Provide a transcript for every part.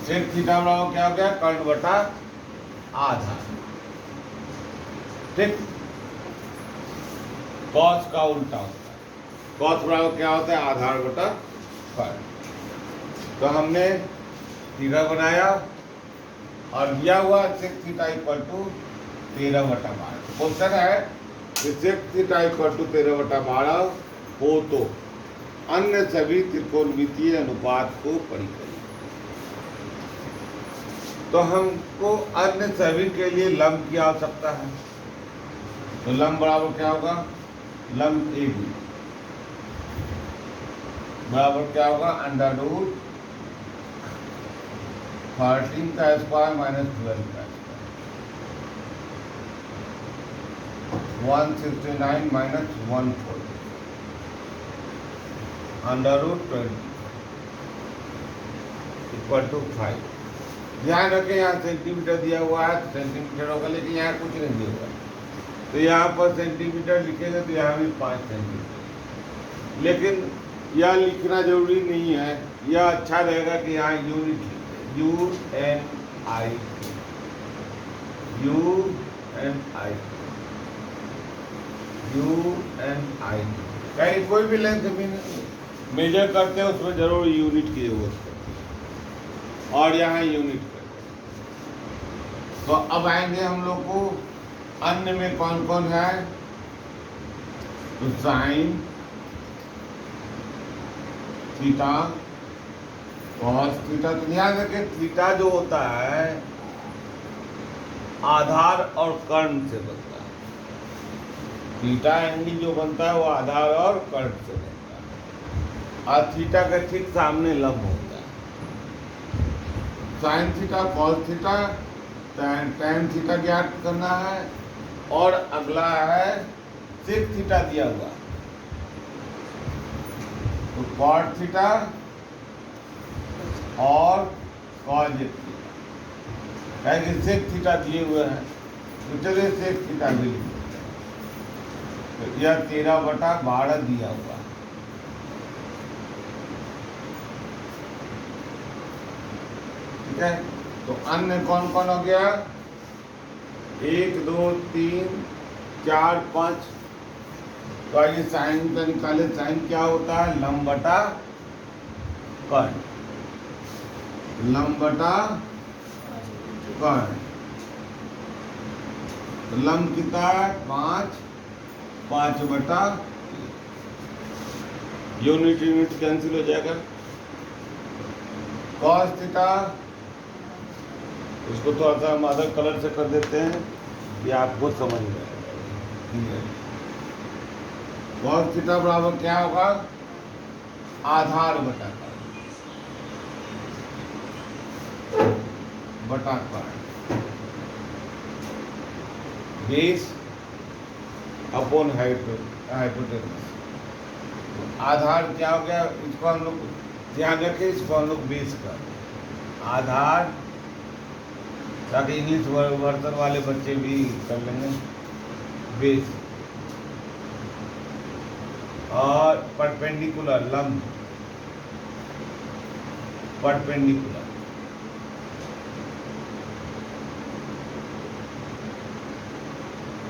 Sec theta बराबर क्या हो गया, कर्ण बटा आधार। ठीक, कॉस का उल्टा होता है, कॉस बराबर क्या होता है, आधार बटा कर्ण। तो हमने थीटा बनाया और दिया हुआ sec theta equal to 13/12। Question है कि सेक थीटा इक्वल टू 13/12 हो तो अन्य सभी त्रिकोणमितीय अनुपात को परिकलित। तो हमको अन्य सभी के लिए लंब की आवश्यकता है। तो लंब बराबर क्या होगा, लंब ए बी बराबर क्या होगा, अंडर रूट 13 का स्क्वायर माइनस 12 का square, 169 minus 140 under root 20 equal to 5। ध्यान रखें यहाँ सेंटीमीटर दिया हुआ है तो सेंटीमीटर होगा, लेकिन यहाँ कुछ नहीं दिया हुआ है। तो यहाँ पर सेंटीमीटर लिखेंगे तो यहाँ भी 5 सेंटीमीटर, लेकिन यह लिखना जरूरी नहीं है। यह अच्छा रहेगा कि यहाँ यूनिट लिखें, UNI, कहीं कोई भी लेंथ मेजर करते हैं उसमें जरूर यूनिट की जरूरत है, और यहाँ यूनिट करते। तो अब आएंगे हम लोग को अन्य में कौन कौन है, तो साइन थीटा, कॉस थीटा। तो ध्यान रखें थीटा जो होता है आधार और कर्ण से बनता है। थीटा एंगल जो बनता है वो आधार और कर्ण से बनता है, और थीटा के ठीक सामने लंब होता है। Sine theta, cos theta, tan theta ज्ञात करना है, और अगला है सेक थीटा दिया हुआ, तो कॉट थीटा और कॉज थीटा, कहेंगे सेक थीटा दिए हुए हैं तो चलिए सेक थीटा भी लिख देते हैं। तो यह 13/12 दिया हुआ है। ठीक है, तो अन्य कौन कौन हो गया, 1 2 3 4 5। तो आइए साइन का निकाले। साइन क्या होता है, लंब बटा कर्ण, लंब बटा कर्ण। तो लंब कितना है 5, 5/3। यूनिट यूनिट कैंसिल हो जाएगा। कॉस थीटा, इसको थोड़ा सा हम अदर कलर से कर देते हैं कि आपको समझ में आएगा। कॉस थीटा बराबर क्या होगा, आधार बटा कर्ण, बेस अपॉन हाइपोटेनस। आधार क्या हो गया, इसको हम लोग ध्यान रखें, इसको हम लोग बेस कर आधार, ताकि इंग्लिश वर्जन वाले बच्चे भी कर लेंगे। बेस और परपेंडिकुलर, लंब परपेंडिकुलर,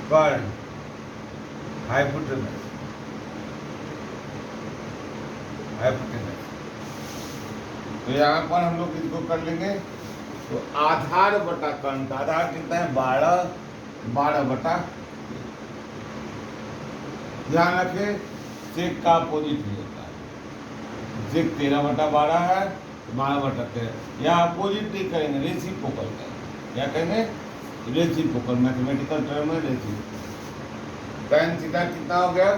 कर्ण हाइपोटेनस, तो यहाँ पर हम लोग इसको कर लेंगे। तो आधार बटा कर्ण, आधार कितना है 12/12। ध्यान रखें सेक का अपोजिट ही होता है। सेक 13/12 है, 12/13। यहाँ अपोजिट नहीं करेंगे, रेसिप्रोकल करेंगे। क्या कहेंगे, रेसिप्रोकल, मैथमेटिकल टर्म है रेसिप्रोकल। टैन थीटा कितना हो गया,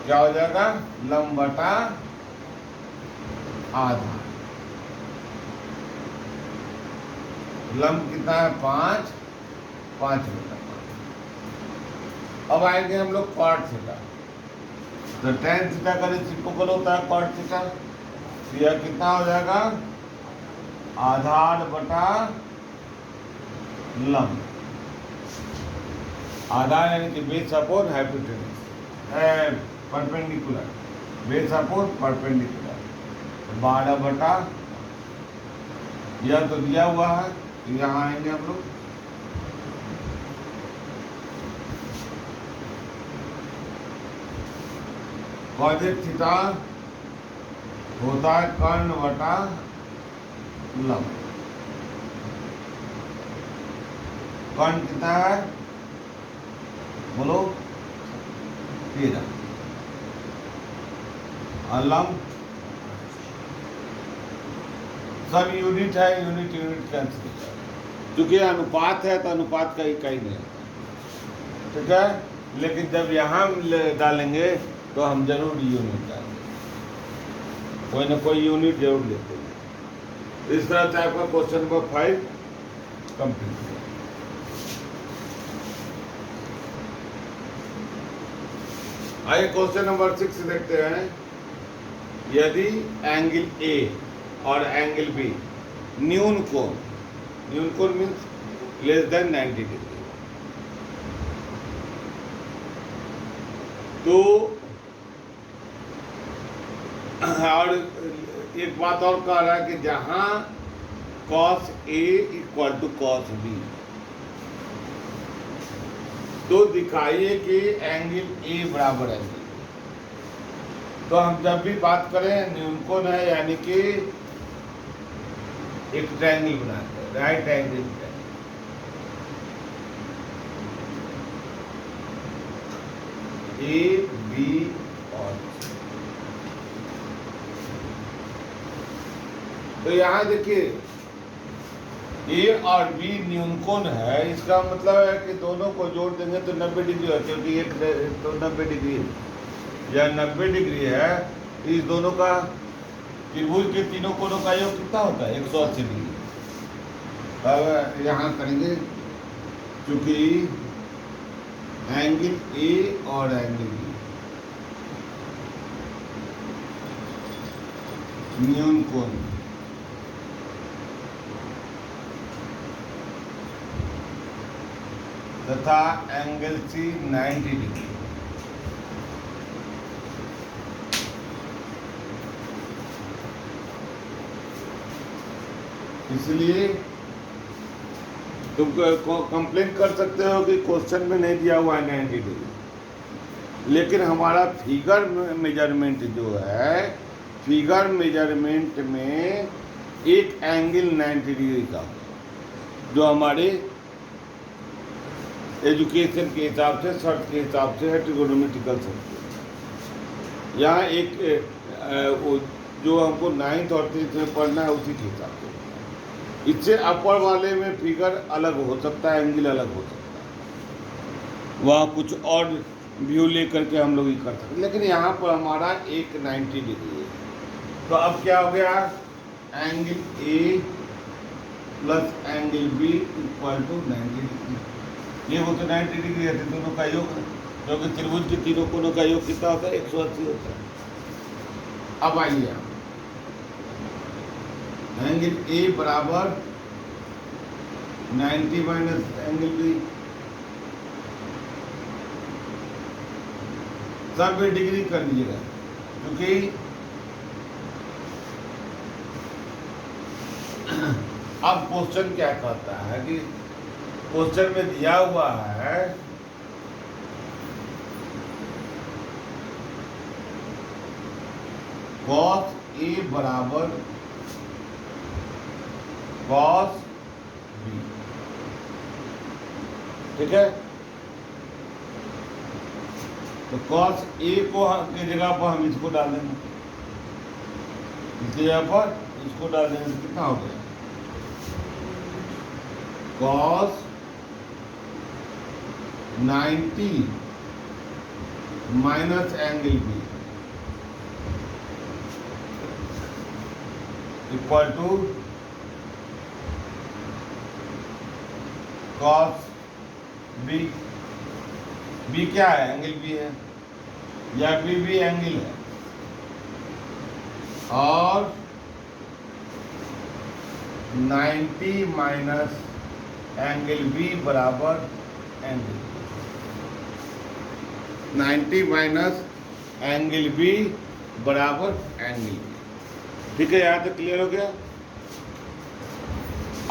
क्या हो जाएगा, लंब बटा आधार। लंब कितना है 5, 5/5। अब आएंगे हम लोग कॉट थीटा। तो टैन थीटा का रेसिप्रोकल होता है कॉट थीटा। तो यह कितना हो जाएगा, आधार बटा लंब। आधार यानी कि base upon hypotenuse, perpendicular, base upon perpendicular. 12 यह तो दिया हुआ है, तो यहाँ आएंगे हम लोग। कॉजेक थीटा होता है कर्ण बटा लंब। कर्ण कितना है बोलो? 13। और लंब सब यूनिट है, यूनिट कैंसिल। क्योंकि अनुपात है तो अनुपात का इकाई नहीं होता, ठीक है। लेकिन जब यहाँ डालेंगे तो हम जरूर यूनिट डालेंगे, कोई ना कोई यूनिट जरूर लेते हैं। इस तरह से आपका क्वेश्चन नंबर 5 कंप्लीट हुआ। आइए क्वेश्चन नंबर 6 देखते हैं। यदि एंगल ए और एंगल बी न्यून कोण मीन्स लेस देन 90 डिग्री, तो और एक बात और कह रहा है कि जहां cos A equal to cos B, तो दिखाइए कि एंगल A बराबर एंगल B। तो हम जब भी बात करें न्यूनकोण है, यानी कि एक ट्रायंगल बनाते हैं, राइट एंगल ए बी और तो यहाँ देखिए ए और बी न्यूनकोण है, इसका मतलब है कि दोनों को जोड़ देंगे तो 90 डिग्री है, क्योंकि एक तो 90 डिग्री या 90 डिग्री है। इस दोनों का त्रिभुज के तीनों कोणों का योग कितना होता है? 180 डिग्री। अब यहाँ करेंगे, क्योंकि एंगल ए और एंगल बी न्यूनकोण तथा एंगल सी 90 डिग्री, इसलिए तुम कंप्लेन कर सकते हो कि क्वेश्चन में नहीं दिया हुआ है 90 डिग्री, लेकिन हमारा फिगर मेजरमेंट जो है, फिगर मेजरमेंट में एक एंगल 90 डिग्री का, जो हमारे एजुकेशन के हिसाब से, शर्त के हिसाब से है, ट्रिगोनोमेट्रिकल शर्त। यहाँ एक जो हमको 9th और 10th में पढ़ना है उसी के हिसाब से। इससे अपर वाले में फिगर अलग हो सकता है, एंगल अलग हो सकता है, वहाँ कुछ और व्यू लेकर के हम लोग ही कर सकते हैं, लेकिन यहाँ पर हमारा एक 90 डिग्री है। तो अब क्या हो गया? Angle A plus angle B equal to 90 degree. ये वो तो 90 डिग्री है, दोनों का योग है, क्योंकि त्रिभुज के तीनों कोणों का योग कितना होता है? 180 होता है। अब आइए एंगल ए बराबर 90 माइनस एंगल बी, सब में डिग्री कर दीजिएगा, क्योंकि अब क्वेश्चन क्या कहता है कि क्वेश्चन में दिया हुआ है cos A बराबर cos B, ठीक है। तो cos A को की जगह पर हम इसको डाल देंगे, इसकी जगह पर इसको डाल देंगे, कितना हो गया? cos 90 minus angle B equal to cos B। B क्या है? एंगल B है, या B भी एंगल है, और 90 माइनस एंगल B बराबर एंगल, 90 माइनस एंगल B बराबर एंगल, ठीक है, यहाँ तक क्लियर हो गया।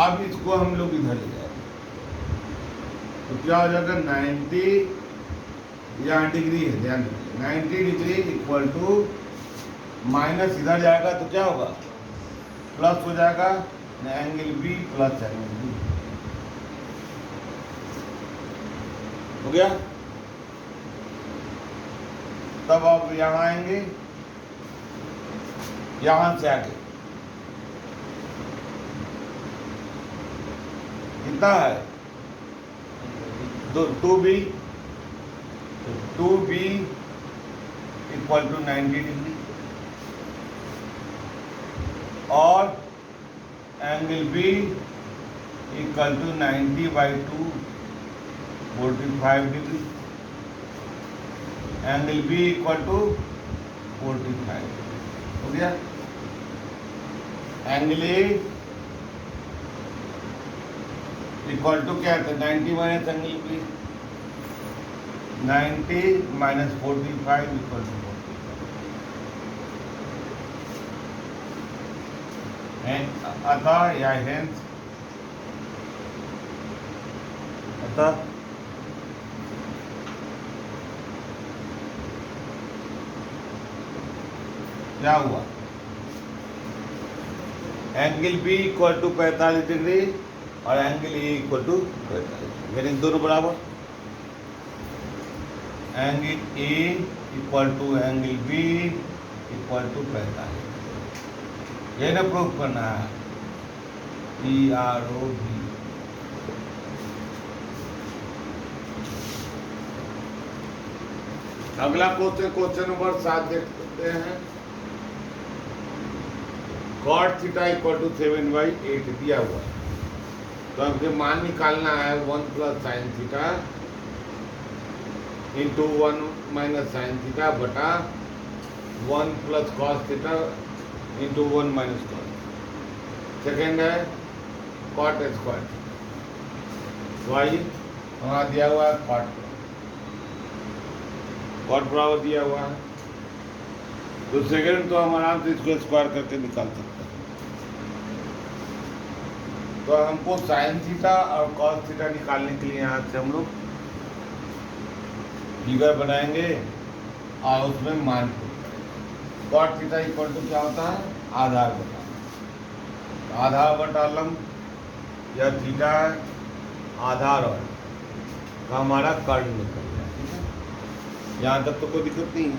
अब इसको हम लोग इधर ले जाए तो क्या हो जाएगा 90, यहाँ डिग्री है, ध्यान रखिए 90 डिग्री इक्वल टू माइनस इधर जाएगा तो क्या होगा, प्लस हो जाएगा, angle B plus angle B हो गया। तब आप यहाँ आएंगे, यहाँ से आगे कितना है, तो 2b इक्वल टू 90 डिग्री और angle B equal to 90/2 45 degree, angle B equal to 45 हो गया। एंगल ए इक्वल टू क्या था, 90 minus angle B, 90 minus 45 equal to 45। अतः या हेंस अतः क्या हुआ, angle B equal to 45 degree और एंगल ए इक्वल टू 45, यानी दोनों बराबर। Angle A equal to angle B equal to 45, ये ना प्रूफ करना है, PROV। अगला क्वेश्चन नंबर 7 देखते हैं। cot थीटा इक्वल टू 7/8 दिया हुआ है, तो हमको मान निकालना है 1 plus sine theta into 1 minus sine theta बटा 1 plus cos theta into 1 minus cos. Second है कॉट स्क्वायर, वाई वहाँ दिया हुआ है कॉट बराबर दिया हुआ है, तो सेकेंड तो हम आराम से इसको स्क्वायर करके निकाल सकते हैं। तो हमको साइन थीटा और कॉस थीटा निकालने के लिए यहाँ से हम लोग फिगर बनाएंगे और उसमें मान कॉट थीटा इक्वल टू क्या होता है, आधार बटा आधार बटा लंब या थीटा आधार और तो हमारा कर्ण निकल गया। ठीक है, यहाँ तक तो कोई दिक्कत नहीं है।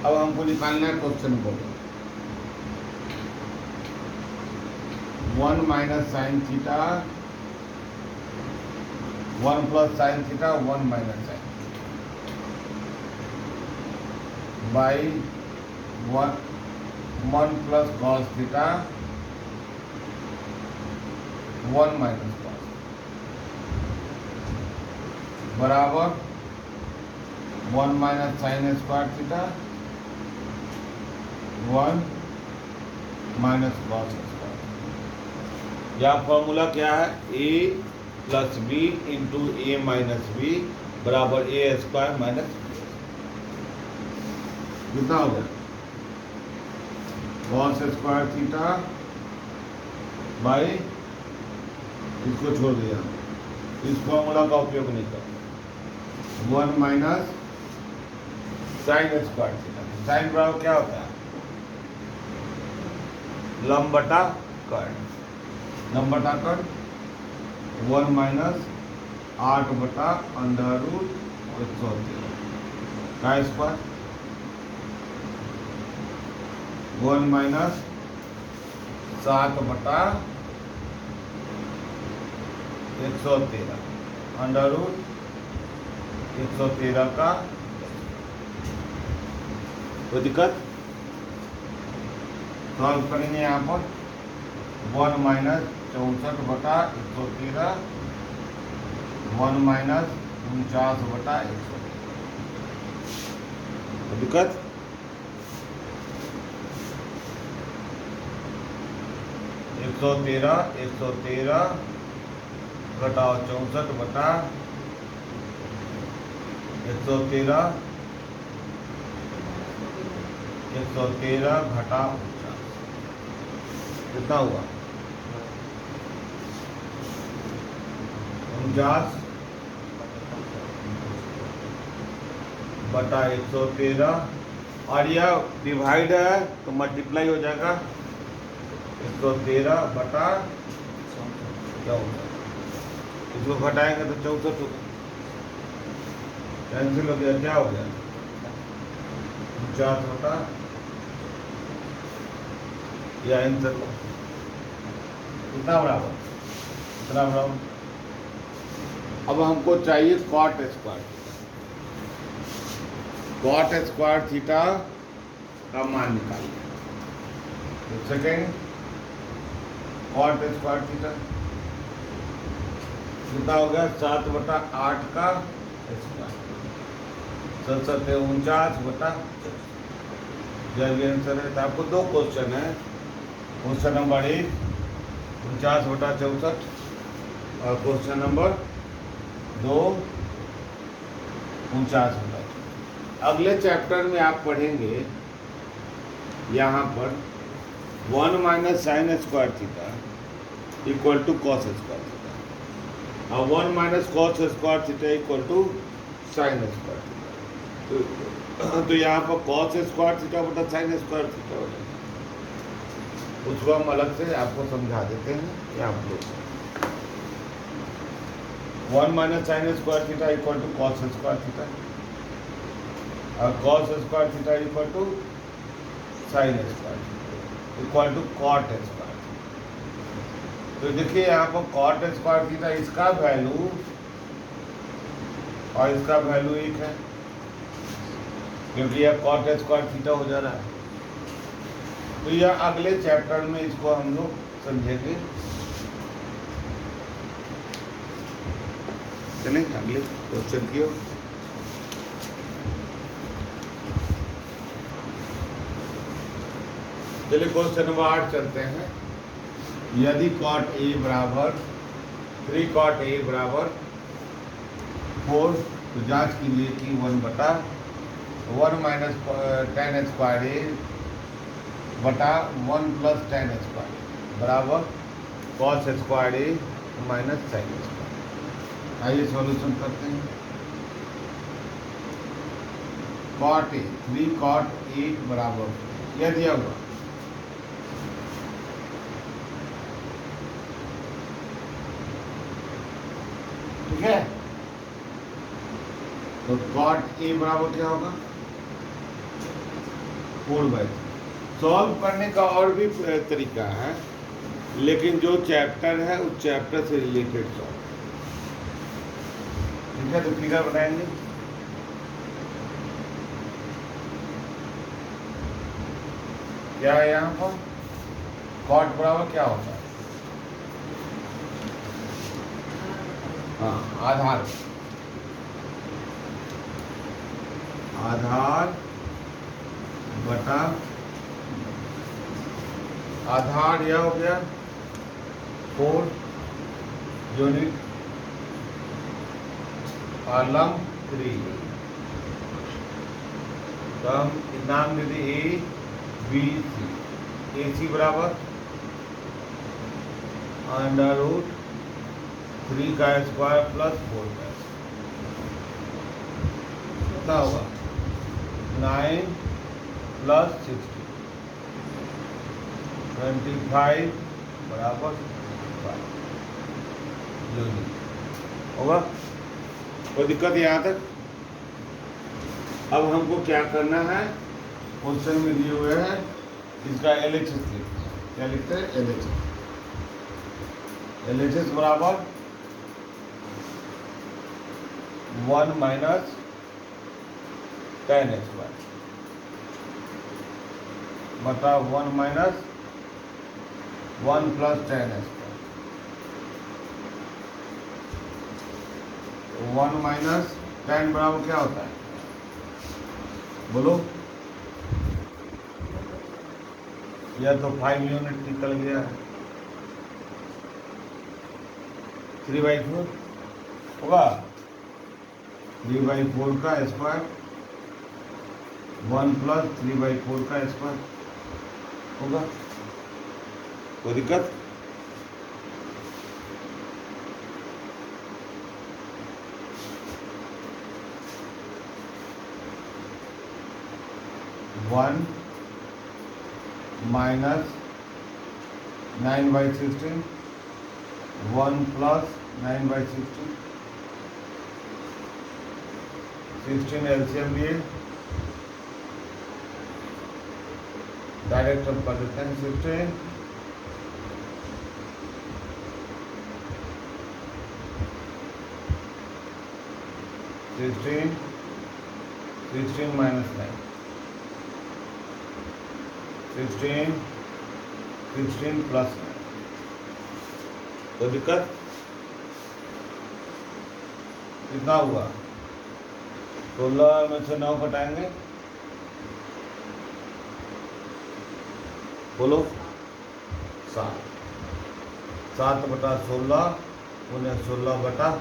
अब हमको निकालना है क्वेश्चन को, 1 minus sine theta 1 plus sine theta 1 minus sine by 1 plus cos theta 1 minus cos बराबर 1 minus sine square theta 1 minus cos square. यह फॉर्मूला क्या है, a plus B into A minus B बराबर ए स्क्वायर माइनस कितना हो गया, cos square theta by, इसको छोड़ दिया, इस फॉर्मूला का उपयोग नहीं कर, 1 minus sine square theta. Sine बराबर क्या होता है, लंब बटा कर्ण, लंब बटा कर्ण 1 माइनस 8 बटा अंडर रूट 113 का स्क्वायर, 1 माइनस 7 बटा 113 अंडर रूट 113 का, कोई दिक्कत। सॉल्व करेंगे यहाँ पर 1 माइनस 64 बटा 113 1 माइनस 49 बटा 113, कोई दिक्कत। एक सौ तेरह घटाओ 64 बटा 113 113 घटा 49 कितना हुआ 49 बटा 113 और यह डिवाइड है तो मल्टीप्लाई हो जाएगा 113 बटा 14। इसको घटाएंगे तो 64 होगा, कैंसिल हो गया, क्या हो गया 49 बटा या आंसर कितना बराबर, कितना बराबर। अब हमको चाहिए कॉट स्क्वायर थीटा का मान निकालिए। तो सेकेंड कॉट स्क्वायर थीटा कितना हो गया 7 बटा 8 का स्क्वायर, 49 बटा जब आंसर है। तो आपको दो क्वेश्चन है, क्वेश्चन नंबर 1 49 बटा 64 और क्वेश्चन नंबर 2 49 बटा। अगले चैप्टर में आप पढ़ेंगे यहाँ पर 1 minus sine square theta equal to cos square theta और 1 minus cos square theta equal to sine square theta. तो यहाँ पर कॉस स्क्वायर थीटा बटा साइन स्क्वायर थीटा हो जाएगा, उसको हम अलग से आपको समझा देते हैं। यहाँ पर 1 minus sine square theta equal to cos square theta और cos square theta equal to sine square equal to cot square. तो देखिए यहाँ पर कॉट स्क्वायर थीटा इसका वैल्यू और इसका वैल्यू 1 है, क्योंकि यह कॉट स्क्वायर थीटा हो जा रहा है। तो यह अगले चैप्टर में इसको हम लोग समझेंगे। चलें अगले क्वेश्चन की ओर। चलिए क्वेश्चन नंबर 8 चलते हैं। यदि कॉट ए बराबर 3 कॉट ए बराबर 4 तो जांच कीजिए कि 1 बटा 1 माइनस टेन स्क्वायर ए बटा 1 प्लस टेन स्क्वायर बराबर cos square A minus sine square. आइए सॉल्यूशन करते हैं। कॉट ए 3 कॉट ए बराबर यह दिया हुआ ठीक है। तो कॉट ए बराबर क्या होगा 4/3। सॉल्व करने का और भी तरीका है, लेकिन जो चैप्टर है उस चैप्टर से रिलेटेड सॉल्व, ठीक है। तो फिगर बनाएंगे। क्या है यहाँ पर कॉट बराबर क्या होता है, हाँ आधार बटा आधार यह हो गया 4 यूनिट और लंब 3। तो हम नाम देते ए बी सी। ए सी बराबर √3 का स्क्वायर प्लस 4 का कितना होगा 9 प्लस 60 25 बराबर 5 यूनिट होगा। कोई दिक्कत यहाँ तक। अब हमको क्या करना है, क्वेश्चन में दिए हुए हैं इसका LHS लिखते हैं। क्या लिखते हैं LHS। LHS बराबर 1 माइनस टेन स्क्वायर बटा 1 minus 1 plus ten square. 1 minus 10 बराबर क्या होता है बोलो। यह तो 5 यूनिट निकल गया है। 3/4 होगा 3/4 का स्क्वायर 1 प्लस 3/4 का स्क्वायर होगा। कोई दिक्कत? वन माइनस 9/16, 1 प्लस 9/16, 16 एलसीएम लिए डायरेक्ट हम कर देते हैं 16 माइनस 9, 16 प्लस 9। कोई दिक्कत? कितना हुआ? 16 में से 9 घटाएंगे, बोलो 7, 7/16 उन्हें 16/25,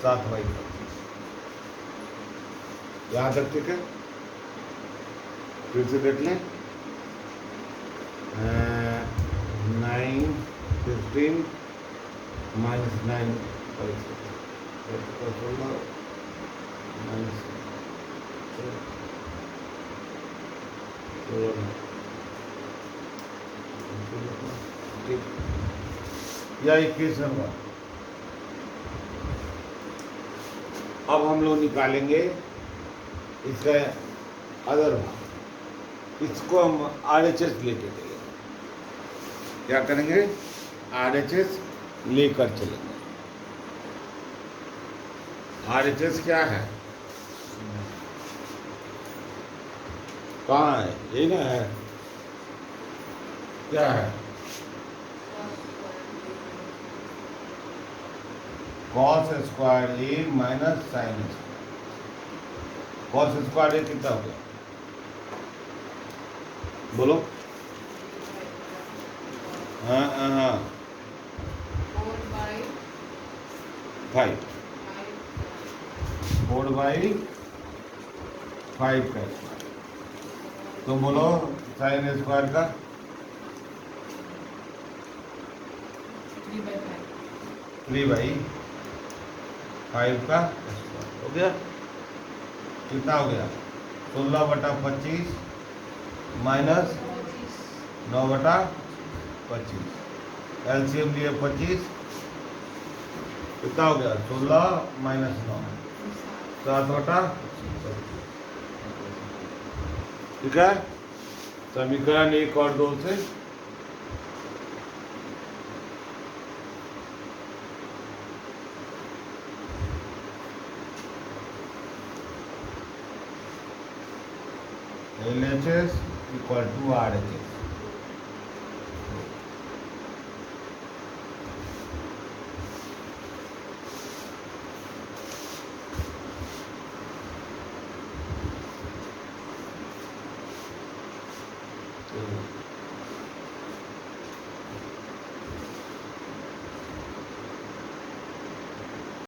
7/25। यहाँ तक ठीक है? फिर से देख लें। 9, 15 माइनस 9 16 माइनस 21 नंबर। अब हम लोग निकालेंगे इसका अदर भाग, इसको हम RHS लेके चलेंगे। क्या करेंगे? RHS लेकर चलेंगे। RHS क्या है? कहाँ है? यही ना है? क्या है? Cos square A minus sine square. Cos square A कितना हो गया? बोलो। हाँ हाँ हाँ 4/5 4/5 का स्क्वायर। तो बोलो साइन स्क्वायर का 3/5 का स्क्वायर हो गया। कितना हो गया? 16/25 माइनस 9/25। एलसीएम लिए 25, कितना हो गया? 16 माइनस 9, 7/25। ठीक है? समीकरण 1 और 2 से LHS = RHS।